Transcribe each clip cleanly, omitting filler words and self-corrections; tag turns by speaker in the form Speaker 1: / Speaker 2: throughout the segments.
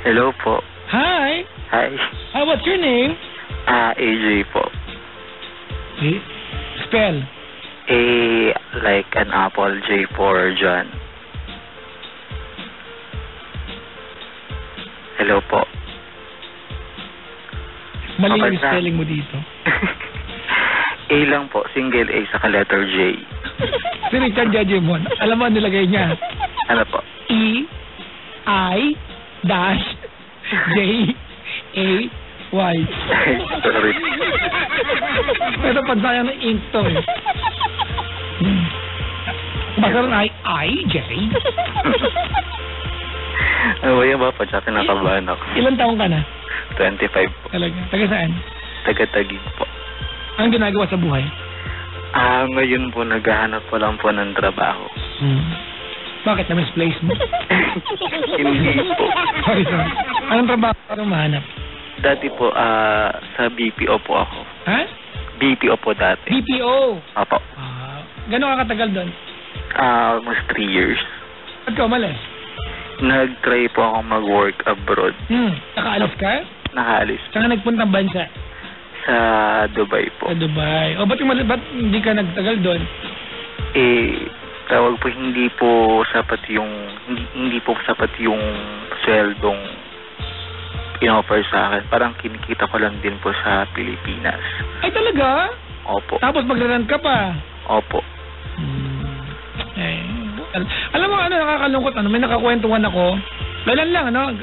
Speaker 1: Hello po.
Speaker 2: Hi.
Speaker 1: Hi.
Speaker 2: Hi, what's your name?
Speaker 1: AJ po.
Speaker 2: Spell.
Speaker 1: A like an apple, J for John. Hello po.
Speaker 2: Mali
Speaker 1: Okay,
Speaker 2: yung spelling mo dito.
Speaker 1: A lang po, single A sa letter J.
Speaker 2: Si Richard Jajimon, alam mo ang nilagay niya?
Speaker 1: Ano po?
Speaker 2: E, I, dash, J, A, Y.
Speaker 1: Sorry.
Speaker 2: Pero pansayang ng ink to eh. Basta rin I, J.
Speaker 1: Ano ba yan ba? Padya kinakabahan ako.
Speaker 2: Ilan taong ka na?
Speaker 1: 25 po.
Speaker 2: Talaga. Taga saan?
Speaker 1: Taga-Taguig po.
Speaker 2: Anong ginagawa sa buhay?
Speaker 1: Ngayon po, naghahanap po lang po ng trabaho.
Speaker 2: Bakit? Na-misplace mo?
Speaker 1: Hindi po.
Speaker 2: Sorry. Anong trabaho ka mahanap?
Speaker 1: Dati po, sa BPO po ako.
Speaker 2: Ha?
Speaker 1: BPO po dati.
Speaker 2: BPO?
Speaker 1: Opo.
Speaker 2: Gano'n ka katagal doon?
Speaker 1: Almost 3 years.
Speaker 2: Ba't ka umalis?
Speaker 1: Nag-try po akong mag-work abroad.
Speaker 2: Nakaalis ka?
Speaker 1: Nakaalis.
Speaker 2: Saan ka nagpuntang bansa?
Speaker 1: Sa Dubai po.
Speaker 2: Sa Dubai. O, ba't hindi ka nagtagal doon?
Speaker 1: Tawag po, hindi po sapat yung sweldong in-offer sa akin. Parang kinikita ko lang din po sa Pilipinas.
Speaker 2: Ay, talaga?
Speaker 1: Opo.
Speaker 2: Tapos magraran ka pa?
Speaker 1: Opo.
Speaker 2: Alam mo, nakakalungkot, may nakakwentuhan ako. Kailan lang,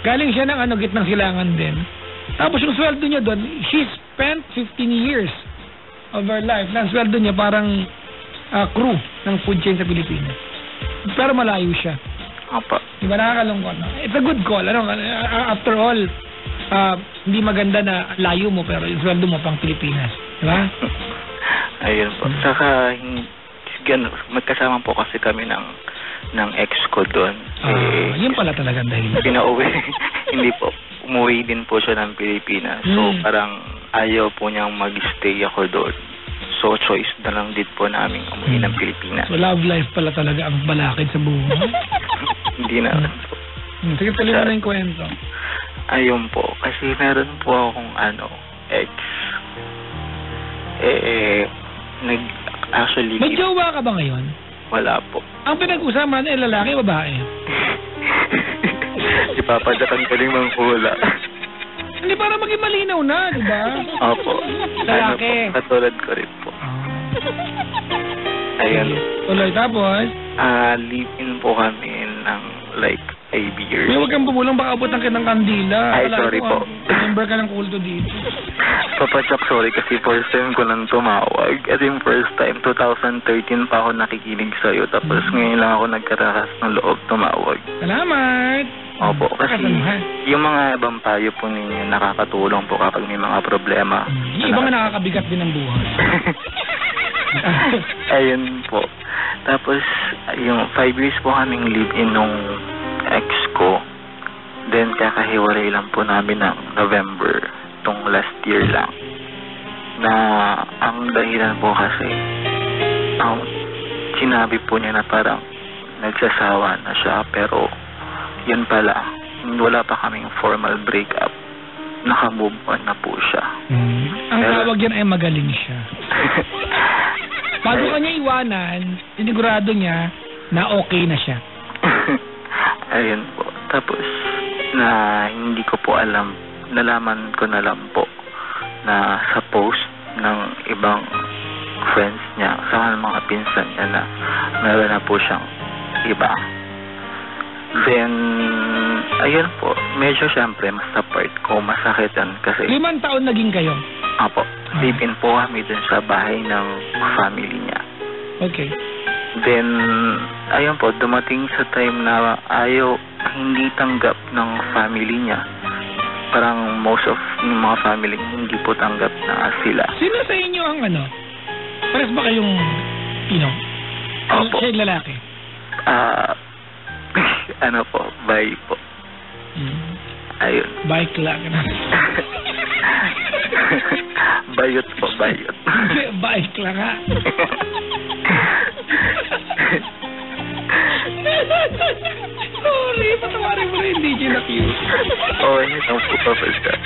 Speaker 2: galing siya ng gitnang silangan din. Tapos yung sweldo niya doon, she spent 15 years of her life. Na sweldo niya parang crew ng food chain sa Pilipinas. Pero malayo siya.
Speaker 1: Opo.
Speaker 2: Diba nakakalungkot? It's a good call. After all, hindi maganda na layo mo pero yung sweldo mo pang Pilipinas. Diba?
Speaker 1: Ayun po. Saka, magkasama po kasi kami ng ex ko doon.
Speaker 2: Yun pala talaga dahil.
Speaker 1: Pinauwi. Hindi po. Umuwi din po siya ng Pilipinas. So, parang ayaw po niyang mag-stay ako doon. So, choice na lang din po namin umuwi ng Pilipinas.
Speaker 2: So, love life pala talaga ang balakid sa buhay. Hindi
Speaker 1: na po.
Speaker 2: Sige, tuloy mo na yung kwento.
Speaker 1: Ayun po. Kasi meron po akong ex. Actually...
Speaker 2: May jowa ka ba ngayon?
Speaker 1: Wala po.
Speaker 2: Ang pinag-usapan lalaki o babae?
Speaker 1: Ipapadakan ka rin mang hula.
Speaker 2: Hindi, para maging malinaw na, di ba?
Speaker 1: Opo.
Speaker 2: Lalaki.
Speaker 1: Katulad ko rin po. Ayun.
Speaker 2: Tuloy, tapos?
Speaker 1: Live-in po kami ng like 5 years.
Speaker 2: Huwag kang bumulang, baka abot ang kitang kandila.
Speaker 1: Ay, sorry po.
Speaker 2: Member ka ng kulto dito.
Speaker 1: Papachak, sorry kasi first time ko nang tumawag. At yung first time, 2013 pa ako nakikinig sa'yo. Tapos ngayon lang ako nagkarakas ng loob tumawag.
Speaker 2: Salamat!
Speaker 1: Opo, kasi yung mga ibang payo po ninyo nakakatulong po kapag may mga problema.
Speaker 2: Yung ibang nakakabigat din ang buhay.
Speaker 1: Ayun po. Tapos, yung 5 years po kaming live-in nung ex ko. Then, kakahiwalay lang po namin ng November tong last year lang. Na, ang dahilan po kasi, sinabi po niya na parang nagsasawa na siya, pero yun pala, wala pa kaming formal breakup. Naka-move on na po siya.
Speaker 2: Ang tawag yan ay magaling siya. Bago kanya iwanan, sinigurado niya na okay na siya.
Speaker 1: Ayun po. Tapos, na hindi ko po alam, nalaman ko na lang po na sa post ng ibang friends niya, sa mga pinsan niya na meron na po siyang iba. Then, ayun po, medyo syempre, mas sa part ko, masakit yan kasi...
Speaker 2: 5 taon naging kayo?
Speaker 1: Apo, live-in po kami dun sa bahay ng family niya.
Speaker 2: Okay.
Speaker 1: Then, ayun po, dumating sa time na hindi tanggap ng family niya. Parang most of yung mga family hindi po tanggap na sila.
Speaker 2: Sino sa inyo ang pares ba kayong
Speaker 1: Opo.
Speaker 2: Siya yung lalaki?
Speaker 1: Po, bye po. Ayun.
Speaker 2: Bike lang.
Speaker 1: Bayot po, bayot.
Speaker 2: Bike lang ha. Sorry, patawarin mo rin hindi siya na-cute.
Speaker 1: Oo, yun ang po, Papa Jack.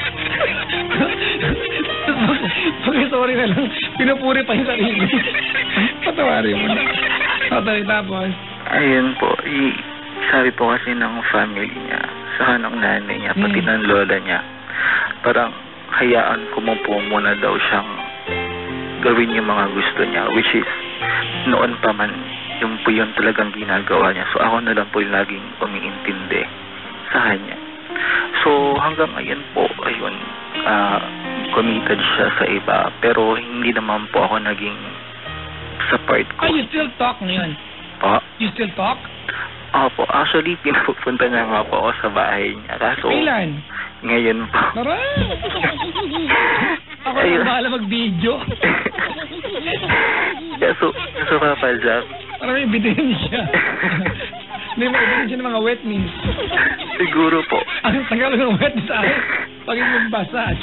Speaker 2: Sorry na lang. Pinupuri pa yung sarili. Patawarin mo na. Tapos?
Speaker 1: Ayun po, sabi po kasi ng family niya, saka ng nanay niya, pati ng lola niya, parang hayaan ko mo po muna daw siyang gawin yung mga gusto niya, which is noon pa man, yung po yun talagang ginagawa niya. So ako na lang po yung laging umiintindi sa kanya. So hanggang ngayon po, ayun, committed siya sa iba, pero hindi naman po ako naging sa part ko.
Speaker 2: You still talk ngayon?
Speaker 1: Pa?
Speaker 2: You still talk?
Speaker 1: Opo, actually, pinupunta niya nga po ako sa bahay niya. Kaso,
Speaker 2: kailan?
Speaker 1: Ngayon po.
Speaker 2: Tara! Ako na bahala mag-video.
Speaker 1: Kaso, Papa Jack.
Speaker 2: Parang may bitihin siya. May bitihin siya ng mga wet knees.
Speaker 1: Siguro po.
Speaker 2: Ang tagal ng wet knees ay pagiging massage.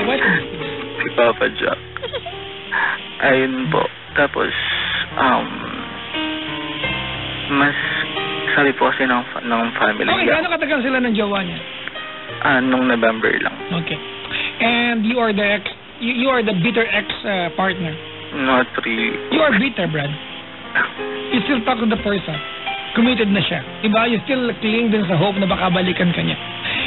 Speaker 2: Wet knees.
Speaker 1: Si Papa Jack. Ayun po. Tapos, mas sabi po kasi ng family.
Speaker 2: Okay, gaano katagal sila ng jowa niya?
Speaker 1: Nung November lang.
Speaker 2: Okay. And you are the you are the bitter partner.
Speaker 1: Not really.
Speaker 2: You are bitter, Brad. You still talk to the person. Committed na siya. Diba? You still cling din sa hope na baka balikan ka niya.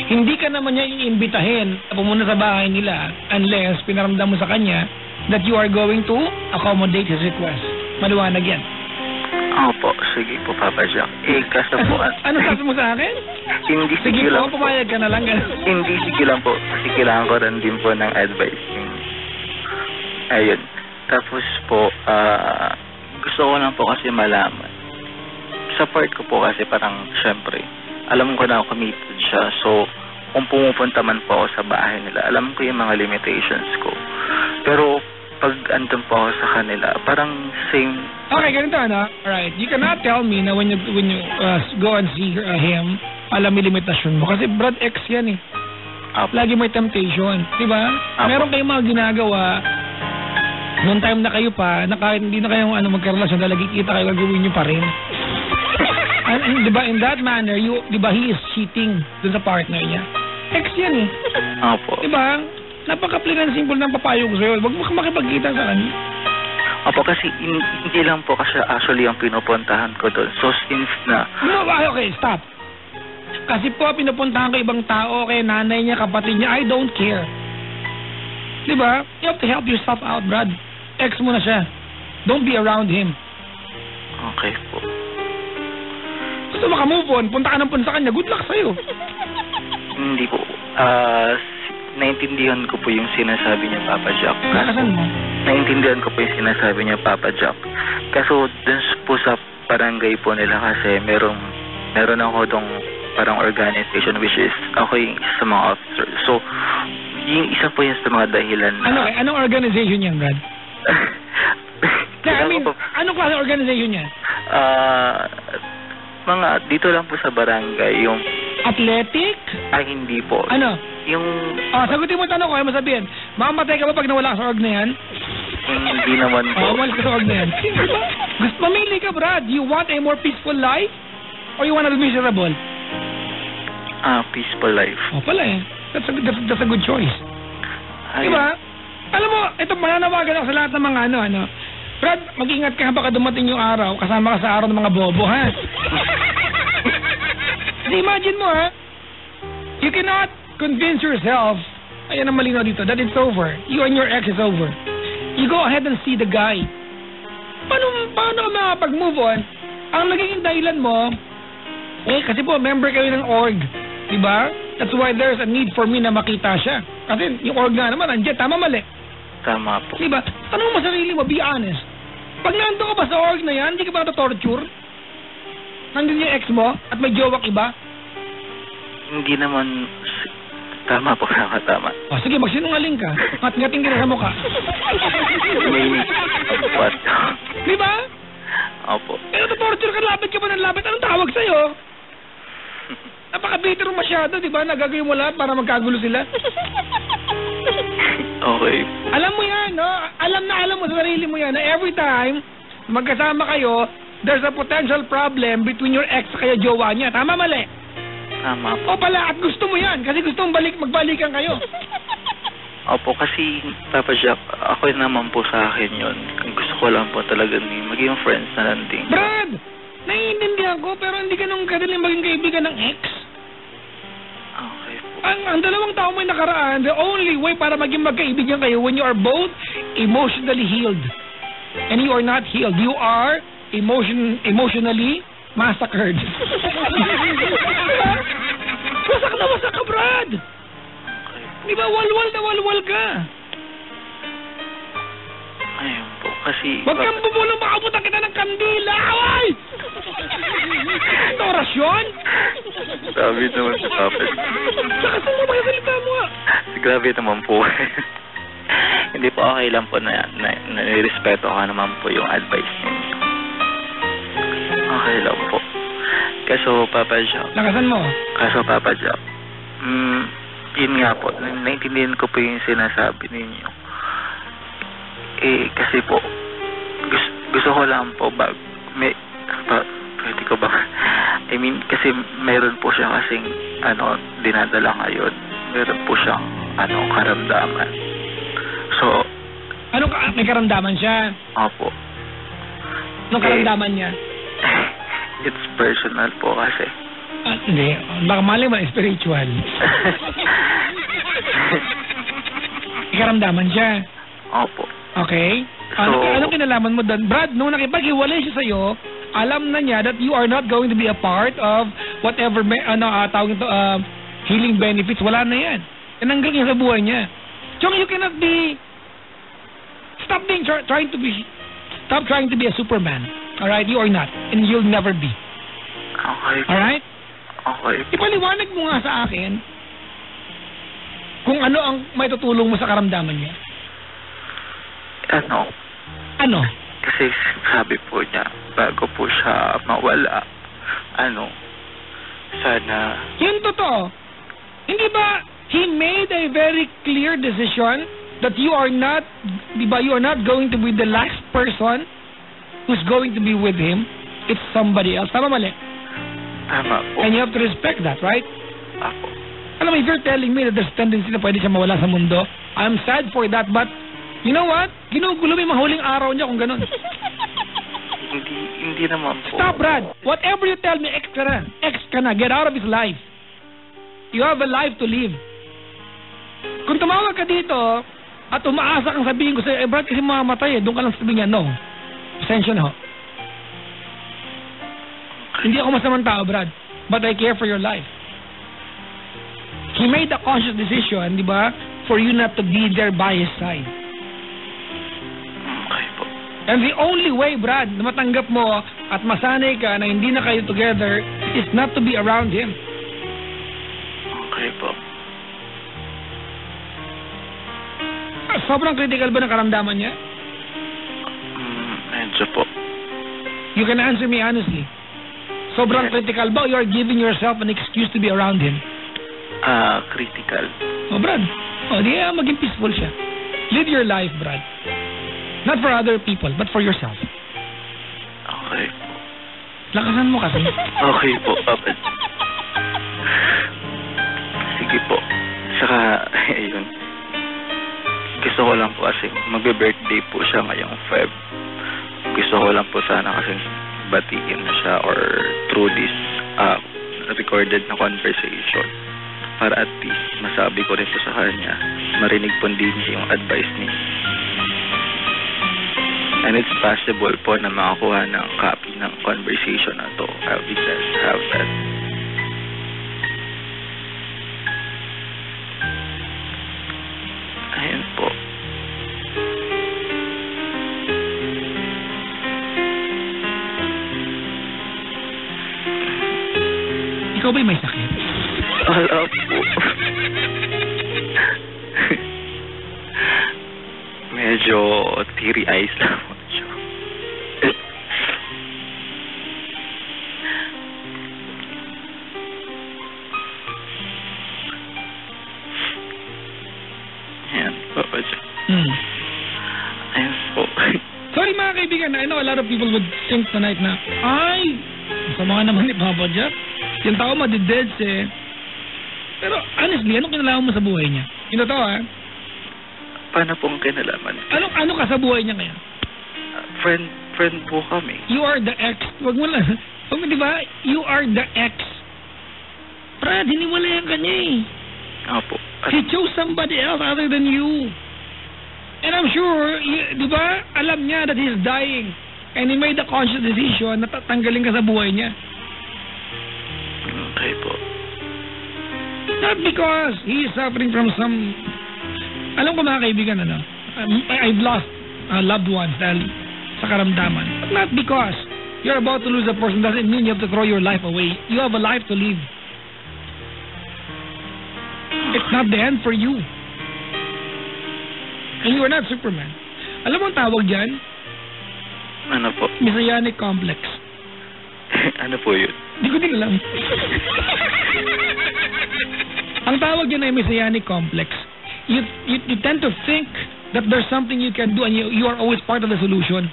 Speaker 2: Hindi ka naman niya iimbitahin na pumunta sa bahay nila unless pinaramdam mo sa kanya that you are going to accommodate his request. Maliwanag yan.
Speaker 1: Opo, sige po, Papa Jack. Kasi po...
Speaker 2: Ano sabi mo sa akin?
Speaker 1: Hindi, sige lang po.
Speaker 2: Pumayag ka na lang.
Speaker 1: Hindi, sige lang po. Kasi kailangan ko rin din po ng advice. Ayun. Tapos po, gusto ko lang po kasi malaman. Sa part ko po kasi parang, syempre, alam ko na committed siya. So, kung pumupunta man po ako sa bahay nila, alam ko yung mga limitations ko. Pero, pag andun po ako sa kanila, parang same.
Speaker 2: Okay, ganito ano? Alright, you cannot tell me na when you go and see him, alam mo limitasyon mo. Kasi Brad X yan eh. Lagi may temptation. Diba? Meron kayong mga ginagawa noong time na kayo pa, na kahit hindi na kayong magkarelasyon, na lagi kita kayo, gagawin nyo pa rin. And diba, in that manner, diba, he is cheating dun sa partner niya. X yan eh.
Speaker 1: Opo.
Speaker 2: Diba? Napaka-plain and simple ng papayo ko sa'yo. Huwag mo makipagkita sa kanya.
Speaker 1: Opo, kasi hindi lang po kasi actually ang pinupuntahan ko doon. So, since na...
Speaker 2: No, okay, stop. Kasi po, pinupuntahan ko ibang tao, kay nanay niya, kapatid niya, I don't care. Diba? You have to help yourself out, Brad. Ex mo na siya. Don't be around him.
Speaker 1: Okay po.
Speaker 2: Gusto maka-move on, punta ka ng sa kanya, good luck sa'yo.
Speaker 1: Hindi po. Naintindihan ko po yung sinasabi niya, Papa Jack.
Speaker 2: Nakasan mo?
Speaker 1: Naintindihan ko po yung sinasabi niya, Papa Jack. Kaso dun po sa barangay po nila kasi meron ako dong parang organization which is ako yung isa sa mga officers. So, yung isa po yan sa mga dahilan na...
Speaker 2: Anong organization yan, Brad? Anong klase organization yan?
Speaker 1: Mga dito lang po sa barangay, yung...
Speaker 2: Athletic?
Speaker 1: Ay, hindi po.
Speaker 2: Ano?
Speaker 1: Yung...
Speaker 2: sagutin mo tanong ko, ano masabihin? Mamamatay ka ba pag nawala ka sa org na yan?
Speaker 1: Hindi naman po.
Speaker 2: Umalis ka sa org na yan. Gusto mamili ka, Brad. You want a more peaceful life? Or you want to be miserable?
Speaker 1: Peaceful life.
Speaker 2: Pala eh. That's a good choice. Ay. Diba? Alam mo, ito mananawagan ako sa lahat ng mga ano. Brad, mag-ingat ka baka dumating yung araw, kasama ka sa araw ng mga bobo, ha? Imagine mo, ha? You cannot convince yourself, ayan ang malinaw dito, that it's over. You and your ex is over. You go ahead and see the guy. Paano ka makapag-move on? Ang naging dahilan mo, kasi po, member kayo ng org. Diba? That's why there's a need for me na makita siya. Kasi yung org nga naman, nandiyan, tama mali.
Speaker 1: Tama po.
Speaker 2: Diba? Tanong mo sarili mo, be honest. Pag nando ka ba sa org na yan, hindi ka ba na-torture? Nandun yung ex mo at may jowak iba?
Speaker 1: Hindi naman... Tama po, tama.
Speaker 2: Sige, magsinungaling ka. Ngat-ngating ka na sa mukha.
Speaker 1: What?
Speaker 2: Diba?
Speaker 1: Opo.
Speaker 2: Pero na-torture ka, lapit ka ba ng lapit? Anong tawag sa'yo? Napaka-bitter masyado, diba? Nagagawin mo lahat para magkagulo sila.
Speaker 1: Okay.
Speaker 2: Alam mo yan, no? Alam mo sa sarili mo yan na every time magkasama kayo, there's a potential problem between your ex at kaya jowa niya. Tama, mali?
Speaker 1: Tama po.
Speaker 2: O pala, at gusto mo yan kasi gusto mong magbalikan kayo.
Speaker 1: Opo, kasi Papa Jack, ako naman po sa akin yun. Kung gusto ko lang po talaga maging friends na lang din.
Speaker 2: Brad, naiintindihan ko pero hindi ka nung kadaling maging kaibigan ng ex.
Speaker 1: Okay po.
Speaker 2: Ang dalawang tao may nakaraan, the only way para maging magkaibigan kayo when you are both emotionally healed. And you are not healed. You are emotionally massacred. Wasak ka, Brad!
Speaker 1: Okay po.
Speaker 2: Di ba, walwal na walwal ka?
Speaker 1: Ayun po, kasi...
Speaker 2: Huwag kang bumulong, makabutan kita ng kandila! Away! Ito orasyon?
Speaker 1: Grabe naman si Papa.
Speaker 2: Saka saan mo makasalita mo ah?
Speaker 1: Grabe naman po. Hindi po okay lang po na nirespeto ka naman po yung advice ninyo. Okay lang po. Kaso Papa Jack.
Speaker 2: Lakasan mo.
Speaker 1: Kaso Papa Jack. Yun nga po. Naintindihan ko po yung sinasabi ninyo. Kasi po, gusto ko lang po pwede ko ba? I mean, kasi meron po siya kasing, dinadala ngayon. Meron po siyang, karamdaman. So,
Speaker 2: may karamdaman siya?
Speaker 1: Opo.
Speaker 2: Anong karamdaman niya?
Speaker 1: It's personal po kasi.
Speaker 2: Hindi. Baka mali mo, spiritual. May karamdaman siya?
Speaker 1: Opo.
Speaker 2: Okay.
Speaker 1: So,
Speaker 2: anong kinalaman mo doon? Brad, nung nakipag-hiwalay siya sa'yo, alam na niya that you are not going to be a part of whatever tawag ito, healing benefits. Wala na yan. Tinanggal niya sa buhay niya. Chong, you cannot be... Stop trying to be a Superman. Alright? You are not. And you'll never be.
Speaker 1: Okay.
Speaker 2: Alright?
Speaker 1: Okay.
Speaker 2: Ipaliwanag mo nga sa akin kung ano ang may tutulong mo sa karamdaman niya. Ano?
Speaker 1: Kasi sabi po niya, bago po siya mawala, sana...
Speaker 2: Yun totoo. Hindi ba he made a very clear decision that you are not, di ba, you are not going to be the last person who's going to be with him. It's somebody else. Tama, mali?
Speaker 1: Tama po.
Speaker 2: And you have to respect that, right?
Speaker 1: Ako.
Speaker 2: Alam mo, if you're telling me that there's tendency na pwede siya mawala sa mundo, I'm sad for that, but you know what? Ginugulo mo yung mga huling araw niya kung ganun.
Speaker 1: Hindi naman po.
Speaker 2: Stop, Brad. Whatever you tell me, ex ka na. Get out of his life. You have a life to live. Kung tumawag ka dito at umaasa kang sabihin ko sa'yo, Brad, kasi mamamatay doon ka lang sabihin niya, no. Pasensya na ho. Hindi ako masamang tao, Brad. But I care for your life. He made a conscious decision, di ba, for you not to be there by his side.
Speaker 1: Okay po.
Speaker 2: And the only way, Brad, na matanggap mo at masanay ka na hindi na kayo together is not to be around him.
Speaker 1: Okay po.
Speaker 2: Sobrang critical ba ng karamdaman niya?
Speaker 1: Medyo po.
Speaker 2: You can answer me honestly. Sobrang critical ba o you are giving yourself an excuse to be around him?
Speaker 1: Critical.
Speaker 2: Oh, Brad. Oh, di maging peaceful siya. Live your life, Brad. Not for other people, but for yourself.
Speaker 1: Okay po.
Speaker 2: Lakasan mo kasi.
Speaker 1: Okay po, Papa. Sige po. Saka, ayun. Gusto ko lang po kasi magbe-birthday po siya ngayong Feb. Gusto ko lang po sana kasi batiin na siya or through this recorded na conversation para at least masabi ko rin po sa kanya, marinig po din niya yung advice niya. And it's possible po na makakuha ng copy ng conversation na to. I'll be glad to have that. Ayun po.
Speaker 2: Ikaw ba'y may sakit?
Speaker 1: Wala po. Medyo teary eyes lang po siya. Ayan po. Ayan po.
Speaker 2: Sorry mga kaibigan, lot of people would think tonight na, ay, sa mga naman ni Papa Jack, yung tao madideds eh. Pero honestly, anong kinalaman mo sa buhay niya? Yung totoo
Speaker 1: Paano pong kinalaman?
Speaker 2: Ano ka sa buhay niya ngayon?
Speaker 1: Friend po kami.
Speaker 2: You are the ex. Wag mo lang. Di ba? You are the ex. Brad, hiniwalayan ka niya eh.
Speaker 1: Opo.
Speaker 2: He chose somebody else other than you. And I'm sure, di ba, alam niya that he's dying. And he made a conscious decision na tatanggalin ka sa buhay niya.
Speaker 1: Okay po.
Speaker 2: Not because he is suffering from some... Alam ko mga kaibigan, I've lost loved ones dahil sa karamdaman. But not because you're about to lose a person doesn't mean you have to throw your life away. You have a life to live. It's not the end for you. And you are not Superman. Alam mo ang tawag dyan?
Speaker 1: Ano po?
Speaker 2: Messianic complex.
Speaker 1: Ano po yun?
Speaker 2: Hindi ko din alam. Ang tawag dyan ay Messianic complex. You tend to think that there's something you can do and you are always part of the solution.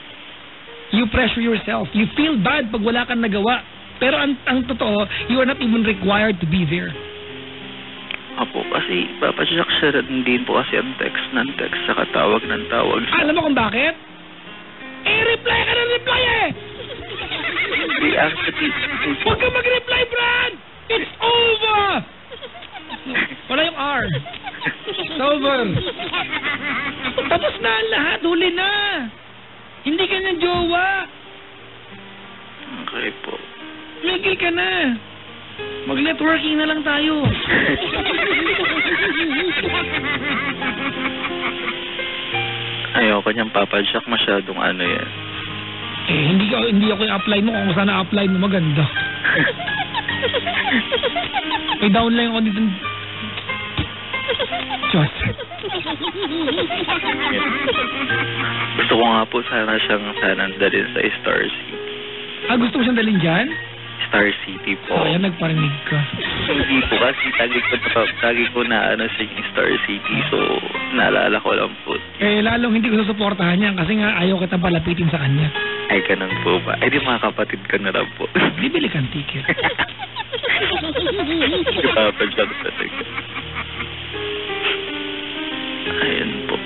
Speaker 2: You pressure yourself. You feel bad pag wala kang nagawa. Pero ang totoo, you are not even required to be there.
Speaker 1: Opo, kasi Papa Jack siya din po kasi ang text ng text saka tawag ng tawag.
Speaker 2: Alam mo kung bakit? Reply ka ng reply eh!
Speaker 1: Hindi, actually...
Speaker 2: Huwag ka mag-reply, Brad! It's over! Wala yung R. It's over. Tapos na ang lahat. Huli na. Hindi ka niyang jowa.
Speaker 1: Okay po.
Speaker 2: Migil ka na. Mag-networking na lang tayo.
Speaker 1: Ayoko niyang Papa Jack, masyadong ano yan.
Speaker 2: Hindi ako i-apply mo. Kung sana apply mo, maganda. May downline ako dito. Diyos.
Speaker 1: Gusto ko nga po sana siyang dalhin sa Star City.
Speaker 2: Gusto mo siyang dalhin dyan?
Speaker 1: Star City po.
Speaker 2: Ayan, nagparinig ka.
Speaker 1: Hindi po kasi tagi ko na sa Star City, so naalala ko lang po.
Speaker 2: Lalong hindi ko susuportahan yan kasi nga ayaw kita palapitin sa kanya.
Speaker 1: Ay, ganun po ba? Ay, di mga kapatid ka na lang po.
Speaker 2: Bibili kang ticket.
Speaker 1: Papa Jack talaga. Ayan po.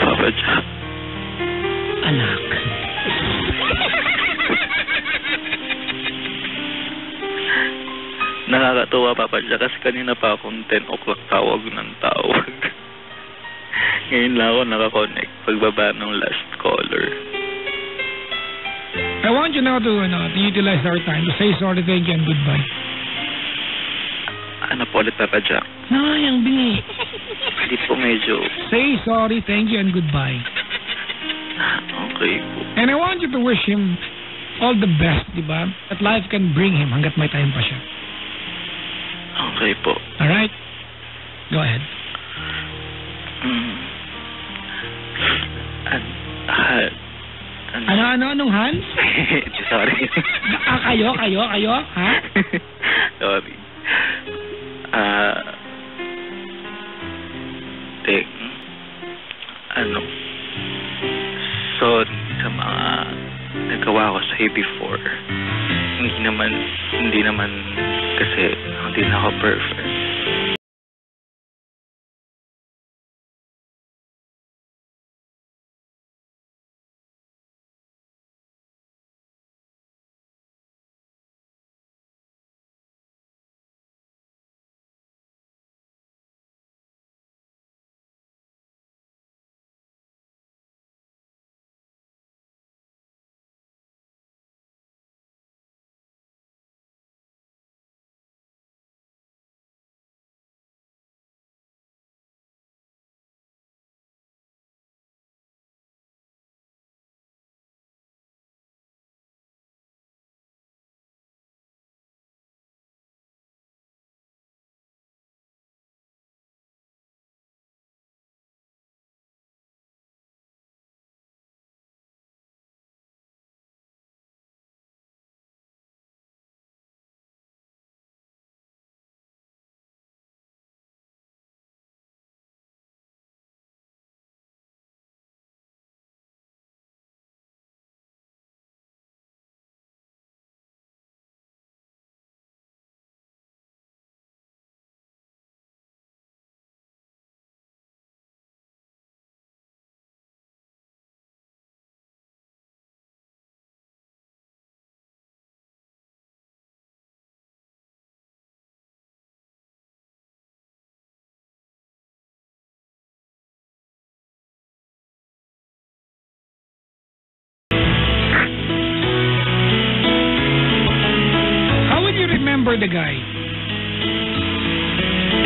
Speaker 1: Papa Jack.
Speaker 2: Anak.
Speaker 1: Nakakatuwa, Papa Jack, kasi kanina pa akong 10 o'clock tawag ng tawag. Ngayon lang ako nakakonect pagbaba ng last caller.
Speaker 2: I want you now to utilize our time to say sorry, thank you, and goodbye.
Speaker 1: Ano po ulit, Papa Jack?
Speaker 2: Nayang bingi.
Speaker 1: Hindi po medyo...
Speaker 2: Say sorry, thank you, and goodbye.
Speaker 1: Okay po.
Speaker 2: And I want you to wish him all the best, di ba? That life can bring him hanggat may time pa siya.
Speaker 1: Okay po.
Speaker 2: Alright? Go ahead. Anong Hans?
Speaker 1: Sorry.
Speaker 2: Kayo? Ha?
Speaker 1: Sorry. Sorry sa mga nagawa ko sa'yo before. Hindi naman kasi hindi na ako perfect.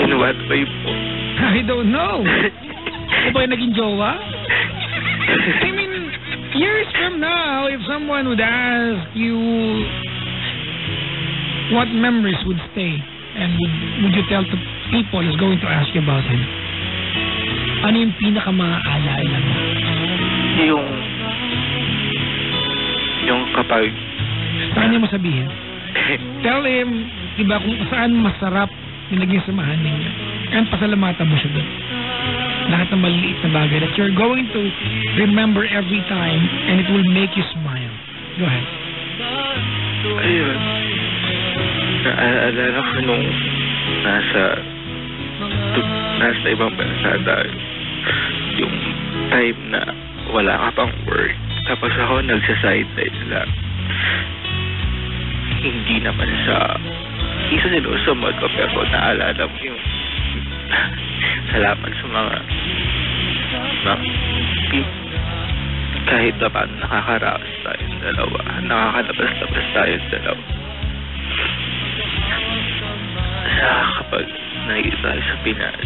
Speaker 1: In what way po?
Speaker 2: I don't know. Ano ba yung naging jowa? I mean, years from now, if someone would ask you what memories would stay and would you tell to people who's going to ask you about him? Ano yung pinaka-maaalala mo?
Speaker 1: Yung kapag
Speaker 2: saan niya mo sabihin? Tell him, diba, kung saan masarap yung naging samahan ninyo. And pasalamatan mo siya doon. Lahat ng maliliit na bagay that you're going to remember every time and it will make you smile. Go ahead.
Speaker 1: Ayun. Naalala ko nung nasa ibang bansa tayo. Yung time na wala ka pang work. Tapos ako nagsa-sideline lang. Hindi naman isa sinusumod ko pero naalala mo yung salamat sa mga kahit na paano nakakaraos tayong dalawa, nakakalabas-labas tayong dalawa. Sa kapag nakikita tayo sa Pinas,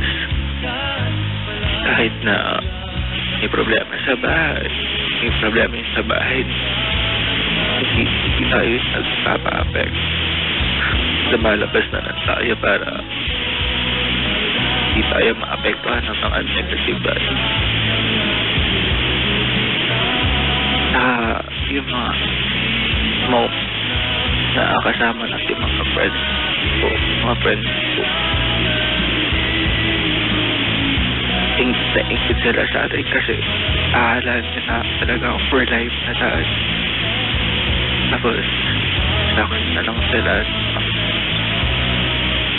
Speaker 1: kahit na may problema sa bahay, hindi tayo nagpapa-affect. Lumalabas na lang tayo para hindi tayo maapektuhan ng mga negative vibes. Yung mga na kasama natin mga friends ko. Ingit sila sa atin kasi aalaan nila talaga for life na tayo. Tapos sakit na lang sila.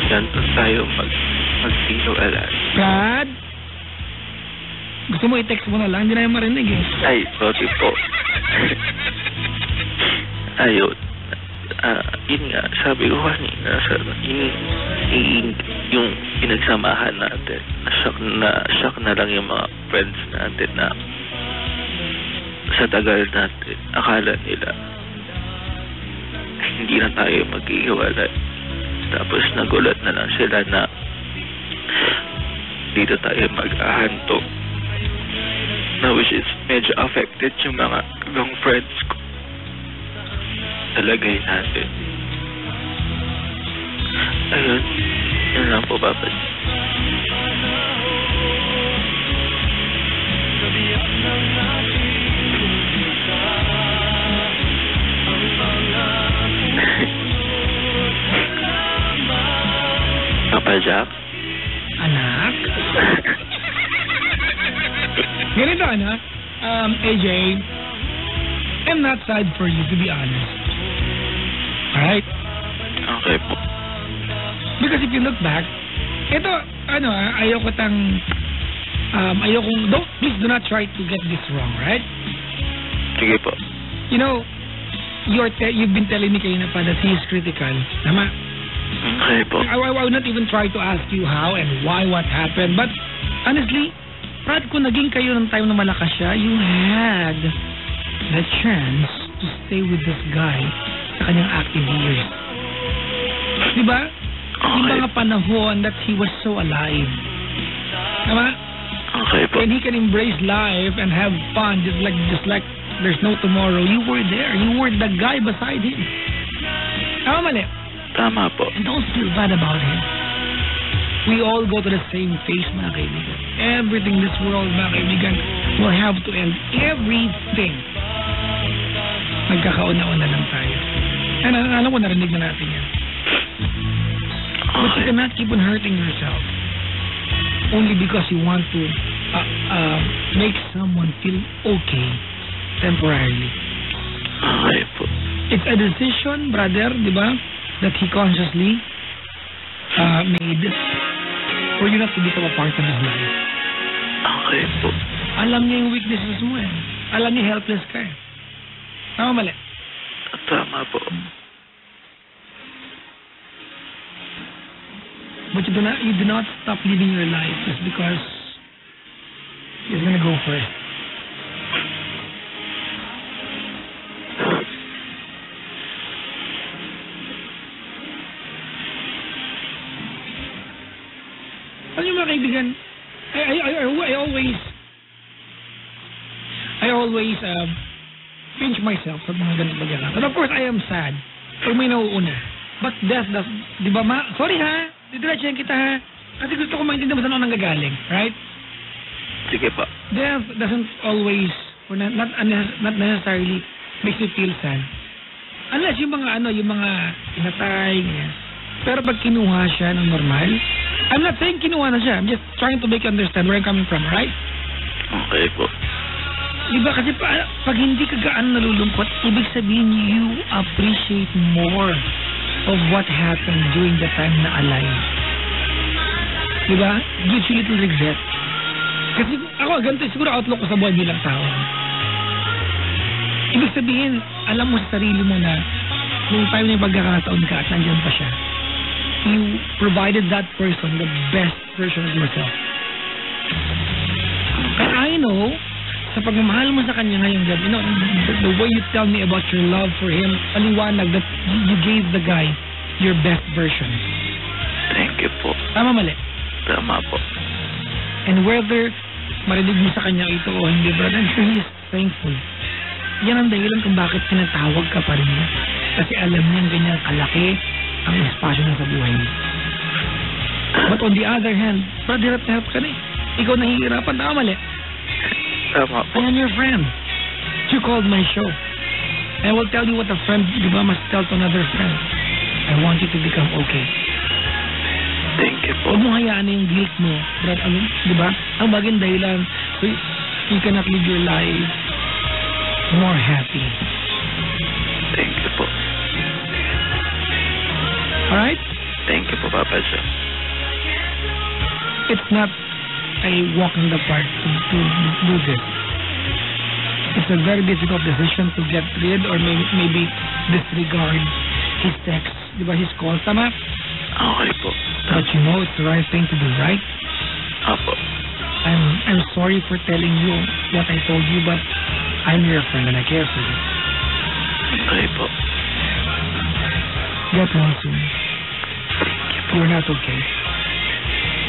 Speaker 1: Ganito tayo mag-sino-alan.
Speaker 2: Brad? Gusto mo i-text mo na lang? Hindi na yung marinig eh.
Speaker 1: Ay, sorry po. Ayun. Yun nga, sabi ko kanina, yung pinagsamahan natin, shock na lang yung mga friends natin na sa tagal natin, akala nila hindi na tayo maghihiwalay. Tapos nagulat na lang sila na dito tayo mag-ahanto. Na which is medyo affected yung mga ibang friends ko. Talagay natin. Ayun. Yun lang po, Papas. Papa Jack?
Speaker 2: Anak? Ganito, anak. AJ, I'm not sad for you, to be honest. Alright?
Speaker 1: Okay po.
Speaker 2: Because if you look back, ito, please do not try to get this wrong, right?
Speaker 1: Sige po.
Speaker 2: You know, you've been telling me kanina pa that he is critical. Tama?
Speaker 1: Okay po.
Speaker 2: I would not even try to ask you how and why, what happened. But, honestly, Brad, kung naging kayo ng time na malakas siya, you had the chance to stay with this guy sa kanyang active years. Diba?
Speaker 1: Okay.
Speaker 2: Yung mga panahon that he was so alive. Tama?
Speaker 1: Okay po.
Speaker 2: When he can embrace life and have fun just like there's no tomorrow, you were there. You were the guy beside him. Tama, mali?
Speaker 1: Tama po.
Speaker 2: And don't feel bad about him. We all go to the same phase, mga kaibigan. Everything in this world, mga kaibigan, will have to end. Everything. Nagkakauna-una lang tayo. And alam ko, narinig na natin yan. But you cannot keep on hurting yourself only because you want to make someone feel okay temporarily.
Speaker 1: Okay po.
Speaker 2: It's a decision, brother, di ba, that he consciously made for you not to become a part of his life.
Speaker 1: Okay po.
Speaker 2: Alam niya yung weaknesses mo eh. Alam niya helpless ka eh. Tama, mali?
Speaker 1: Tama po.
Speaker 2: But you do not stop living your life just because he's gonna go first. Ano yung mga kaibigan, I always pinch myself sa mga ganun bagay. But of course, I am sad pag may nauuna. But death does, di ba sorry ha, didiretsahin kita ha. Kasi gusto ko maintindihan mo saan ako nanggagaling, right?
Speaker 1: Sige pa.
Speaker 2: Death doesn't always, or not necessarily makes you feel sad. Unless yung mga pinatay, ganyan. Pero pag kinuha siya ng normal, I'm not saying kinuha na siya. I'm just trying to make you understand where I'm coming from, right?
Speaker 1: Okay po.
Speaker 2: Diba kasi pag hindi ka gaano nalulungkot, ibig sabihin you appreciate more of what happened during the time na alive. Diba? Gives you little regret. Kasi ako, ganito siguro outlook ko sa buhay bilang tao. Ibig sabihin, alam mo sa sarili mo na nung time na yung pagkakataon ka at nandiyan pa siya, you provided that person the best version of yourself. And I know, sa pagmamahal mo sa kanya ngayong gabi, the way you tell me about your love for him, paliwanag that you gave the guy your best version.
Speaker 1: Thank you po.
Speaker 2: Tama mali?
Speaker 1: Tama po.
Speaker 2: And whether marinig mo sa kanya ito o hindi, brother, I'm sure he is thankful. Yan ang dahilan kung bakit tinatawag ka pa rin niya. Kasi alam niyang ganyan kalaki ang espasyo na sa buhay mo. But on the other hand, brother, help ka na eh. Ikaw nahihirapan, tama mali?
Speaker 1: Tama po.
Speaker 2: I am your friend. You called my show. And I will tell you what a friend, di ba, must tell to another friend. I want you to become okay.
Speaker 1: Thank you po.
Speaker 2: Huwag mo hayaan na yung guilt mo. Brad, di ba? Ang bagay dahilan, so you cannot live your life more happy.
Speaker 1: Thank you po.
Speaker 2: Alright?
Speaker 1: Thank you po, Papa Joe.
Speaker 2: It's not a walk in the park to do this. It's a very difficult decision to get rid or maybe disregard his texts, di ba, his calls. Tama?
Speaker 1: Okay po.
Speaker 2: But you know it's the right thing to do, right?
Speaker 1: Apo.
Speaker 2: I'm sorry for telling you what I told you, but I'm your friend and I care for you.
Speaker 1: Okay po.
Speaker 2: Get well soon. You're not okay.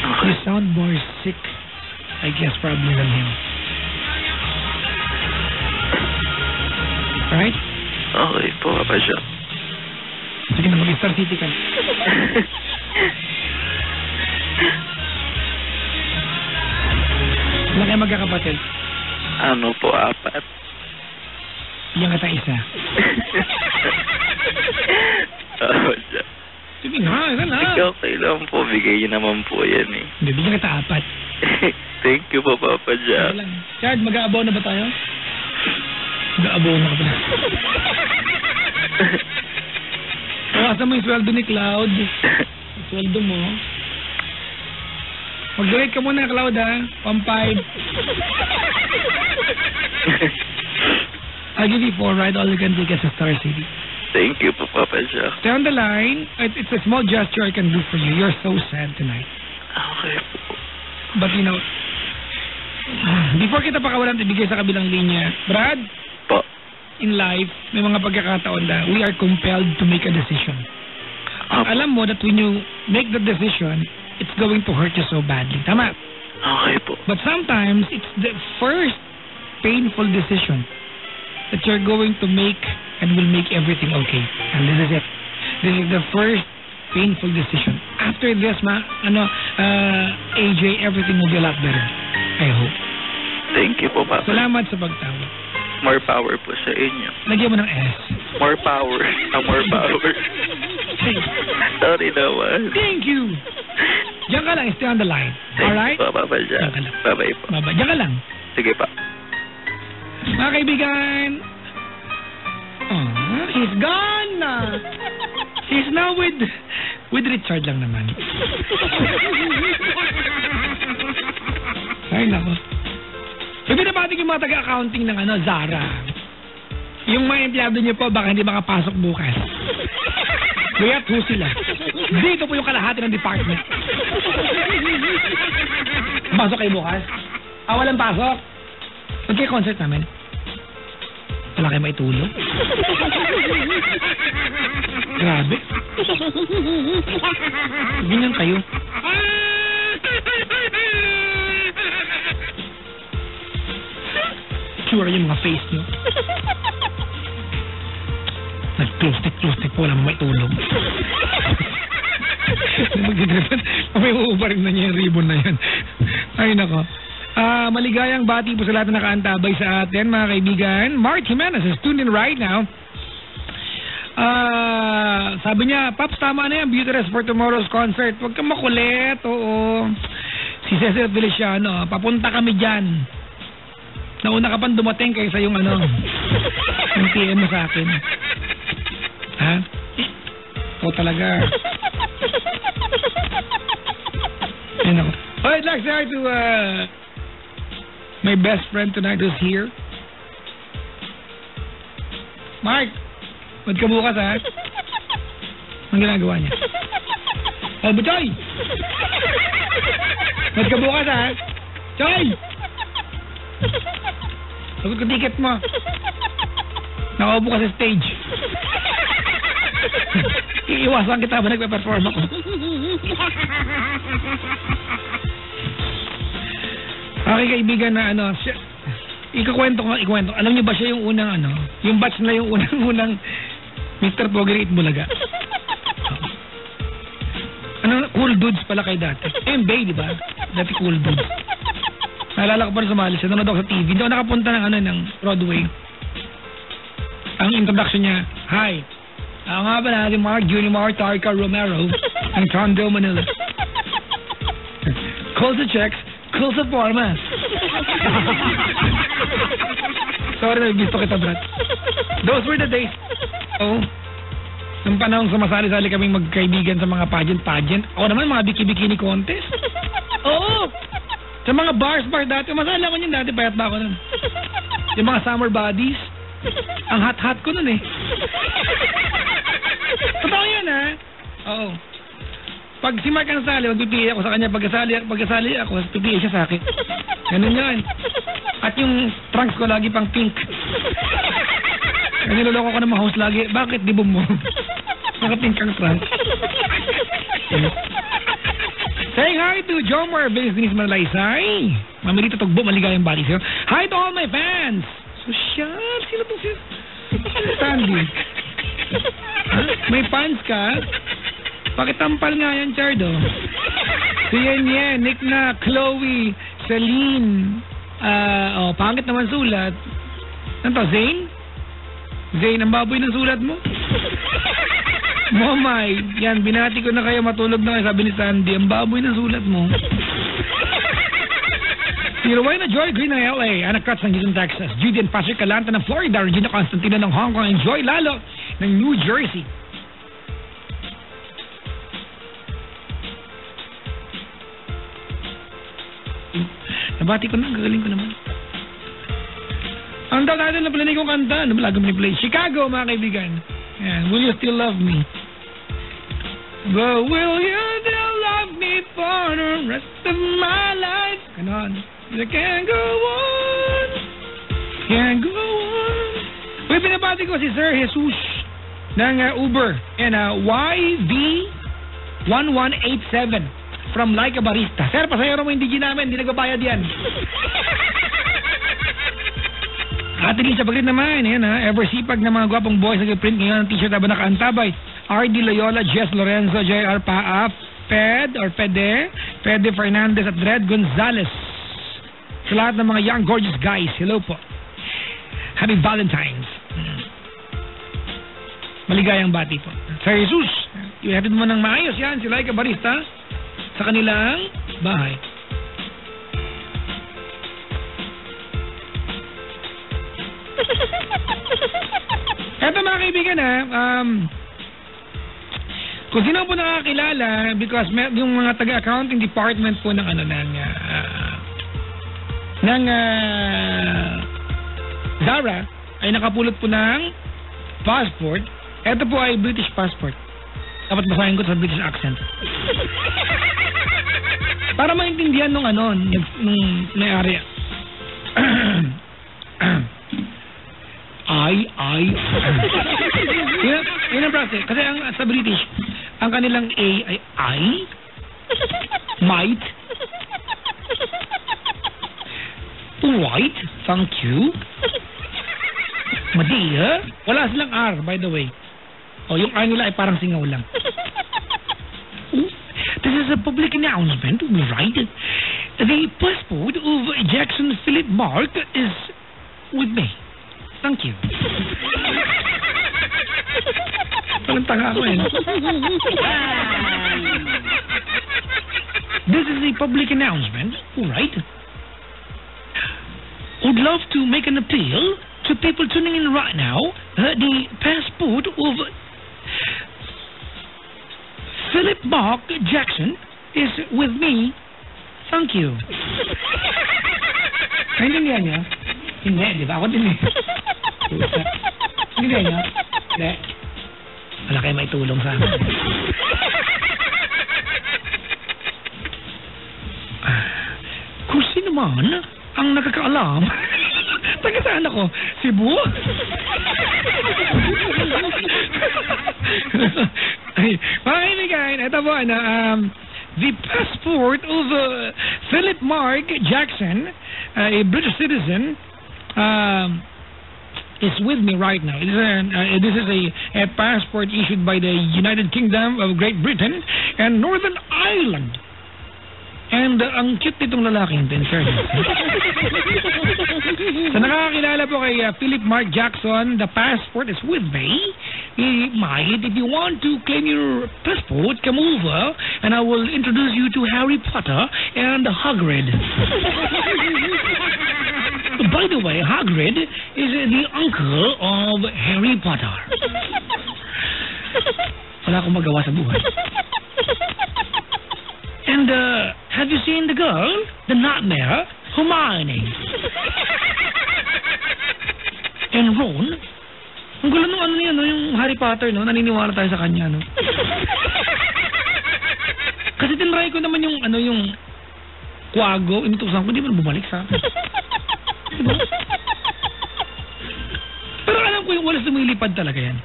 Speaker 1: Okay.
Speaker 2: You sound more sick, I guess, probably than him. Right?
Speaker 1: Okay po, Papa Joe.
Speaker 2: Sige na, mag-Star City ka. Ilan kayo magkakapatid?
Speaker 1: Ano po, 4?
Speaker 2: Iyan ka isa.
Speaker 1: Papa Joe.
Speaker 2: Sige na, isa na.
Speaker 1: Okay lang po, bigay niyo naman po yan eh.
Speaker 2: Hindi, bigyan kita 4.
Speaker 1: Thank you po, Papa Joe.
Speaker 2: Sige lang. Chad, mag-aabaw na ba tayo? Mag-aabaw na ka pala. Tawasan mo yung sweldo ni Cloud. Yung sweldo mo. Mag-donate ka muna, Cloud, ha? 1.5. I'll give you 4, right? All you can take is a Star City.
Speaker 1: Thank you po, Papa Joe.
Speaker 2: Stay on the line. It's a small gesture I can do for you. You're so sad tonight.
Speaker 1: Okay po.
Speaker 2: But you know, before kita pakawalan, ibigay sa kabilang linya, Brad,
Speaker 1: Po.
Speaker 2: in life, may mga pagkakataon na we are compelled to make a decision.
Speaker 1: Apo.
Speaker 2: Alam mo that when you make the decision, it's going to hurt you so badly. Tama?
Speaker 1: Okay po.
Speaker 2: But sometimes, it's the first painful decision that you're going to make and will make everything okay. And this is it. This is the first painful decision. After this, AJ, everything will be a lot better. I hope.
Speaker 1: Thank you po, Papa.
Speaker 2: Salamat sa pagtawag.
Speaker 1: More power po sa inyo.
Speaker 2: Lagyan mo ng S.
Speaker 1: More power. More power. Sorry naman.
Speaker 2: Thank you. Diyan ka lang. Stay on the line. Alright?
Speaker 1: Thank you po, Papa Joe.
Speaker 2: Diyan ka lang.
Speaker 1: Bye-bye po.
Speaker 2: Baba. Diyan ka lang.
Speaker 1: Sige pa.
Speaker 2: Mga kaibigan, he's gone na. He's now with Richard lang naman. Ay, nako. Binabati yung mga taga-accounting ng Zara. Yung mga empleyado niyo po, baka hindi makapasok bukas. Kaya po sila. Dito po yung kalahati ng department. Pasok kayo bukas? Walang pasok. Magkaya-concert namin. Wala kayo maitulog? Grabe. Ganyan kayo. naman yung mga face nyo. Nag-close-tick po, walang may tulog. Magdidripan, may uubarin na niya yung ribbon na yan. Ay, nako. Maligayang bati po sa lahat na nakaantabay sa atin, mga kaibigan. Mark Jimenez is tuned in right now. Sabi niya, Paps, tama na yan, beauty rest for tomorrow's concert. Huwag kang makulit, oo. Si Cesar Feliciano, papunta kami dyan. Nauna ka pang dumating kaysa yung yung PM mo sa akin. Ha? O talaga. Ayun ako. I'd like to say to my best friend tonight who's here. Mark, ba't ka bukas, ha? Ang ginagawa niya? Oh, Choy! Ba't ka bukas, ha? Choy! Sagot ko ticket mo. Nakaupo ka sa stage. Iiwasan kita ba nagpe-perform ako? Okay, kaibigan na ikukwento. Alam niyo ba siya yung unang yung batch na yung unang Mr. Pogerit Bulaga? Cool Dudes pala kay dati. Bay, di ba? Dati Cool Dudes. Naalala ko pa rin sumali siya. Nanonood ako sa TV. Hindi ako nakapunta ng Broadway. Ang introduction niya, hi. Ako nga pala si Mark Junimar Tarka Romero ng Tondo, Manila. Call the checks, call the formas. Sorry na gusto kita, Brad. Those were the days. Oh, nung panahon sumasali-sali kaming magkaibigan sa mga pageant. Ako naman mga bikini contest. Oo. Sa mga bars dati. Masali ako yun dati. Payat ba ako nun? Yung mga summer bodies. Ang hot ko nun eh. Totoo yan, ha? Oo. Pag si Mark ang sali, magpipili ako sa kanya. Pagkasali ako, pipili siya sa akin. Ganun yan. At yung trunks ko lagi pang pink. Kasi niloloko ko ng mga host lagi. Bakit di mo? Naka-pink ang trunks. Saying hi to Jomar Denise Manalaysay. Mamilita Tugbo, maligayang bali sa'yo. Hi to all my fans. Sosyal. Sino to siya? Sandy. May fans ka? Pakitampal nga yan, Chardo. Si Yenye, Nick na, Chloe, Celine. Pangit naman sulat. Ano to, Zane? Zane, ang baboy ng sulat mo? Momay, yan, binati ko na kayo, matulog na kayo, sabi ni Sandy, ang baboy ng sulat mo. Si Rowena Joy Green ng LA, Anna Kratz ng Houston, Texas, Judy and Patrick Calanta ng Florida, Regina Constantino ng Hong Kong, and Joy Lalo ng New Jersey. Nabati ko na, gagaling ko naman. Ang daw natin na play kong kanta, ano ba lagi mo play? Chicago, mga kaibigan. Yan, Will You Still Love Me? But will you still love me for the rest of my life? Ganon. I can't go on. Can't go on. Uy, pinabati ko si Sir Jesus ng Uber. And YV1187 from Like a Barista. Sir, pasayero mo yung DG namin. Hindi nagbabayad yan. Ate Lisa Bagrit naman, yan ever sipag na mga gwapong boys nag-print ngayon ng t-shirt na ba nakaantabay. R.D. Loyola, Jess Lorenzo, J.R. Paaf, Fede Fernandez at Dred Gonzalez. Sa lahat ng mga young gorgeous guys, hello po. Happy Valentine's. Maligayang bati po. Sir Jesus, ihatid mo ng maayos yan, si Laika Barista sa kanilang bahay. Eto mga kaibigan kung sino po nakakilala, because yung mga taga-accounting department po ng Zara ay nakapulot po ng passport. Eto po ay British passport. Dapat basahin ko sa British accent. Para maintindihan nung may-ari. Yun ang process. Kasi sa British, ang kanilang A ay I, might, white, thank you, Madia? Wala silang R, by the way. O, yung R nila ay parang singaw lang. This is a public announcement, right? The passport of Jackson Philip Mark is with me. Thank you. Parang tanga ako eh. This is a public announcement, right? Would love to make an appeal to people tuning in right now. The passport of Philip Mark Jackson is with me. Thank you. Naintindihan niya? Hindi, di ba? Ako din eh. Naintindihan niya? Hindi. Wala kayo may tulong sa akin. Kung sino man ang nakakaalam, taga saan ako? Cebu? Ay, mga kaibigan, ito po, the passport of Philip Mark Jackson, a British citizen, is with me right now. This is a passport issued by the United Kingdom of Great Britain and Northern Ireland. And ang cute nitong lalaking din, sir. Sa nakakakilala po kay Philip Mark Jackson, the passport is with me. Mate, if you want to claim your passport, come over and I will introduce you to Harry Potter and Hagrid. By the way, Hagrid is the uncle of Harry Potter. Wala akong magawa sa buhay. And, have you seen the girl? The nightmare? Hermione. And Ron? Ang gulo nung ano yan, no? Yung Harry Potter, no? Naniniwala tayo sa kanya, no? Kasi tinry ko naman yung, yung kwago, inutusan ko, di ba bumalik sa akin? Diba? Pero alam ko yung walis lumilipad talaga yan.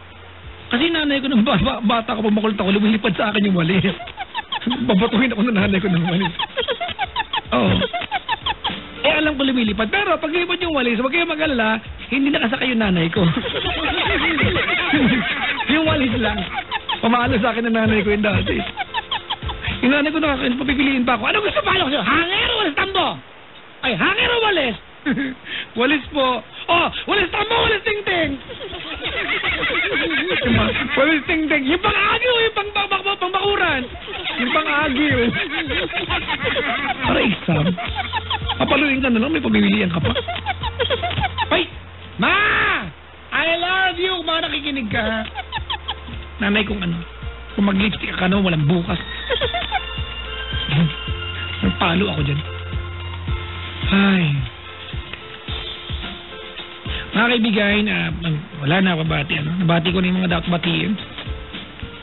Speaker 2: Kasi nanay ko nung bata ko, pamakulit ako, lumilipad sa akin yung walis. Babatuhin ako ng nanay ko ng walis. Oo. Eh, alam ko lumilipad. Pero pag lipad yung walis, huwag kayo mag-alala, hindi nakasakay yung nanay ko. Yung walis lang. Pamalo sa akin ng nanay ko yung dati. Yung nanay ko papipiliin pa ako. Ano gusto pa? Hangero o walis tambo? Ay, hangero o walis? Walis po. Oh, walis tambo, walis ting-ting. Walis ting-ting. Yung pang-agyo, yung pang-bakuran. Yung pang-agyo. Para exam. Papaluin ka na lang, may pamimilian ka pa. Ay! Ma! I love you! Mga nakikinig ka, ha? Nanay kong kung mag-lipstick ka naman, walang bukas. Nagpalo ako dyan. Ay. Mga kaibigan, wala na pabati. Nabati ko na yung mga dapat batiin.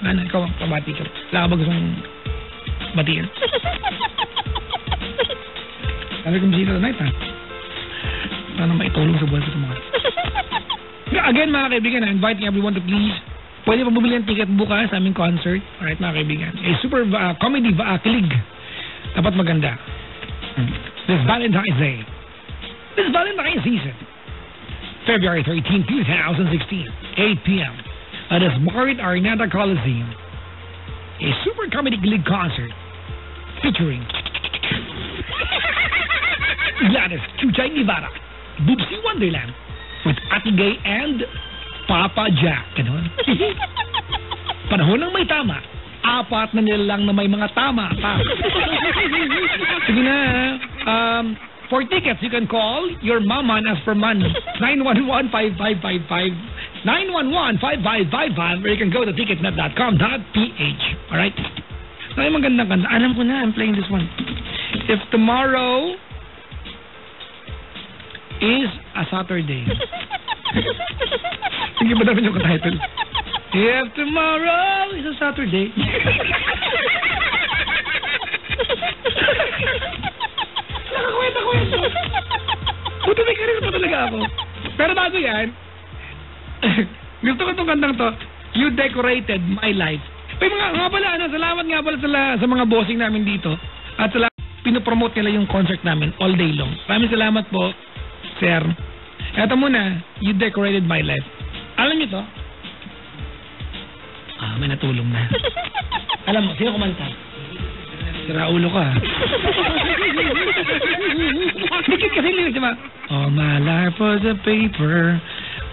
Speaker 2: Ikaw ang pabati ka. Wala ka ba gustong batiin? Sabi ko bisita tonight, ha? Sana maitulong sa buwan sa mga. Again, mga kaibigan, I'm inviting everyone to please. Pwede pa bumili ng ticket bukas sa aming concert. Alright, mga kaibigan. A super comedy kilig. Dapat maganda. This Valentine's Day. This Valentine's season. February 13, 2016. 8 p.m. At the Smart Arenada Coliseum. A super comedy kilig concert. Featuring Gladys Chuchay Guevara, Boopsy Wonderland, with Ate Gay and Papa Jack. Ganon. Panahon ng may tama, 4 na nila lang na may mga tama pa. Sige na, for tickets, you can call your mama and ask for money. 911-5555. 911-5555, or you can go to ticketnet.com.ph. Alright? Ay, magandang kanta. Alam ko na, I'm playing this one. If tomorrow is a Saturday. Sige ba naman yung title? If tomorrow is a Saturday. Nakakwenta. Puto may karir pa talaga ako. Pero bago yan, gusto ko itong kantang to, You Decorated My Life. May mga nga pala, salamat nga pala sa mga bossing namin dito. At salamat, pinopromote nila yung concert namin all day long. Maraming salamat po, sir. Eto muna, you decorated my life. Alam niyo to? May natulong na. Alam mo, sino kumanta? Sira ulo ka. Dikit kasi lyrics, diba? All my life was a paper,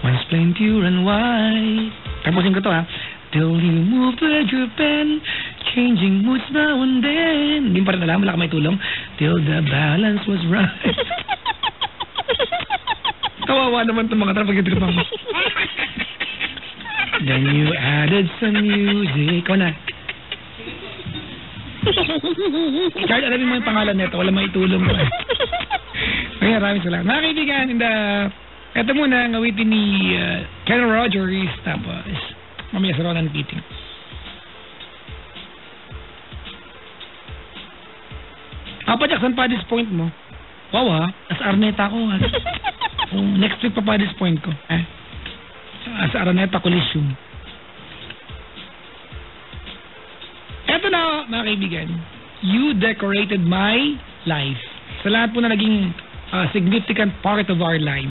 Speaker 2: once plain, pure and white. Tapusin ko to, ha? Till you moved with your pen, changing moods now and then. Hindi pa rin alam, wala ka may tulong. Till the balance was right. Kawawa naman itong mga trapagitri pa. Then you added some music. Ikaw na. Kahit alamin mo yung pangalan nito, wala may tulong mo. Kaya maraming salamat. Mga kaibigan, ito muna ang awitin ni Kenny Rogers, tapos mamaya sa Ronan Keating. Jackson, pa disappoint mo. Wow, ha? As Arneta ko, ha? Next week pa disappoint ko. As Arneta Coliseum. Eto na, mga kaibigan. You decorated my life. Sa lahat po na naging significant part of our lives.